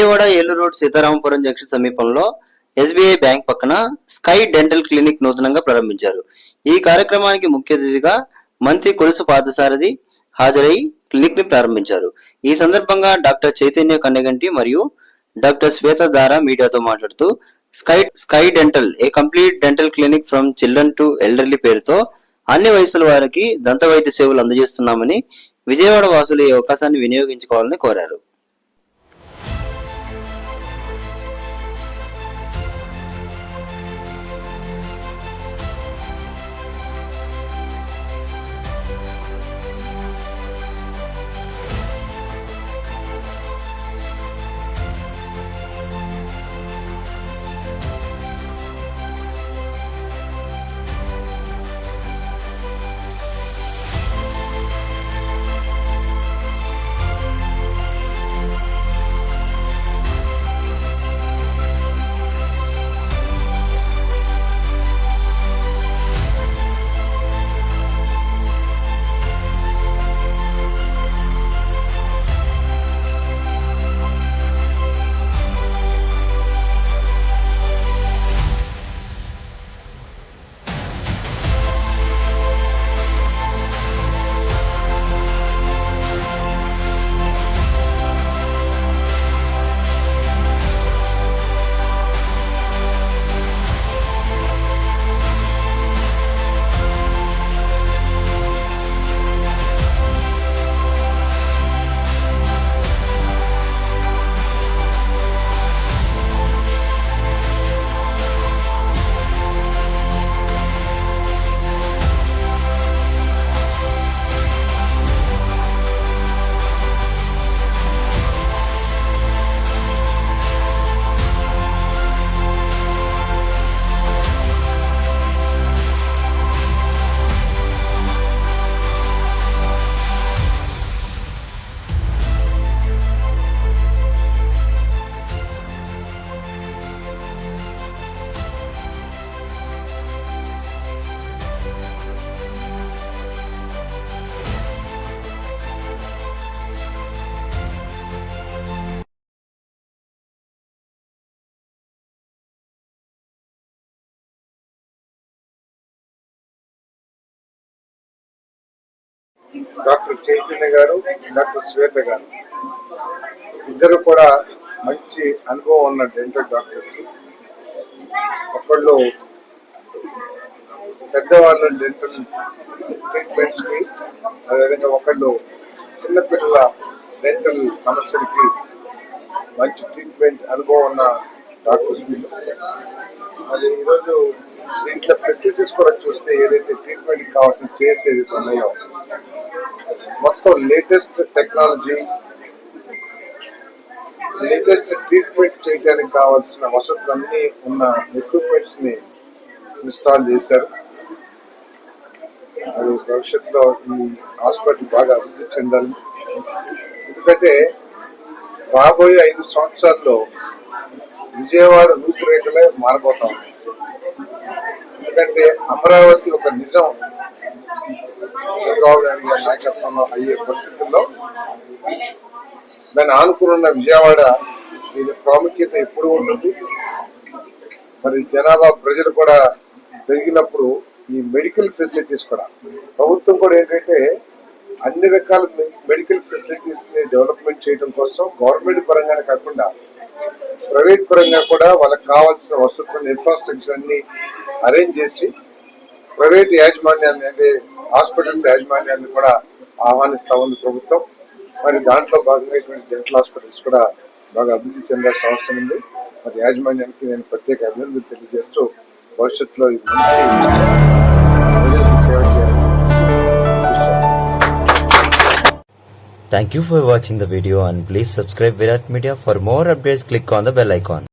Vijayawada Eluru road Sitaramapuram junction సమీపంలో SBI bank పక్కన sky dental clinic నూతనంగా ప్రారంభించారు. ఈ కార్యక్రమానికి ముఖ్య అతిథిగా మంత్రి కొలుసు పార్థసారథి హాజరై క్లినిక్ ని ప్రారంభించారు. ఈ సందర్భంగా డాక్టర్ చైతన్య కన్నెగంటి మరియు డాక్టర్ శ్వేత దారా మీడియాతో మాట్లాడుతూ sky dental A complete dental clinic from children to elderly పేరుతో అన్ని వయసుల వారికి దంత వైద్య సేవలు అందజేస్తున్నామని, విజయవాడ వాసులు ఈ అవకాశాన్ని వినియోగించుకోవాలని కోరారు. డాక్టర్ చైతన్య గారు, డాక్టర్ శ్వేత గారు ఇద్దరు కూడా మంచి అనుభవం ఉన్న డెంటల్ డాక్టర్స్. ఒకళ్ళు పెద్దవాళ్ళ డెంటల్ ట్రీట్మెంట్స్ కి, అదేవిధంగా ఒకళ్ళు చిన్నపిల్లల డెంటల్ సమస్యలకి మంచి ట్రీట్మెంట్ అనుభవం ఉన్న డాక్టర్స్. అది ఈరోజు దీంట్లో ఫెసిలిటీస్ కూడా చూస్తే ఏదైతే ట్రీట్మెంట్ కావాల్సిన చైర్స్ ఏదైతే ఉన్నాయో మొత్తం లేటెస్ట్ టెక్నాలజీ, లేటెస్ట్ ట్రీట్మెంట్ చేయడానికి కావాల్సిన వసతులన్నీ ఉన్న ఎక్విప్మెంట్స్ ని ఇన్స్టాల్ చేశారు. అది భవిష్యత్తులో ఈ హాస్పిటల్ బాగా అభివృద్ధి చెందాలి. ఎందుకంటే రాబోయే 5 సంవత్సరాల్లో విజయవాడ రూపురేఖలే మారబోతాం. ఎందుకంటే అమరావతి ఒక నిజం చంద్రబాబు నాయుడు గారి నాయకత్వంలో అయ్యే పరిస్థితుల్లో దాన్ని ఆనుకున్న విజయవాడ దీని ప్రాముఖ్యత ఎప్పుడు ఉంటుంది. మరి జనాభా ప్రజలు కూడా పెరిగినప్పుడు ఈ మెడికల్ ఫెసిలిటీస్ కూడా ప్రభుత్వం కూడా ఏంటంటే అన్ని రకాల మెడికల్ ఫెసిలిటీస్ ని డెవలప్మెంట్ చేయడం కోసం గవర్నమెంట్ పరంగానే కాకుండా ప్రైవేట్ పరంగా కూడా వాళ్ళకి కావాల్సిన వసతులను, ఇన్ఫ్రాస్ట్రక్చర్ అన్ని అరేంజ్ చేసి ప్రైవేట్ యాజమాన్యాన్ని అంటే హాస్పిటల్స్ యాజమాన్యాన్ని కూడా ఆహ్వానిస్తా ఉంది ప్రభుత్వం. మరి దాంట్లో భాగంగా ఇటువంటి డెంటల్ హాస్పిటల్స్ కూడా బాగా అభివృద్ధి చెందాల్సిన అవసరం ఉంది. మరి యాజమాన్యానికి నేను ప్రత్యేక అభినందనలు తెలియజేస్తూ భవిష్యత్తులో ఇది మంచి ప్రజలకు సేవ చేయాలని. Thank you for watching the video and please subscribe Virat Media. For more updates, click on the bell icon.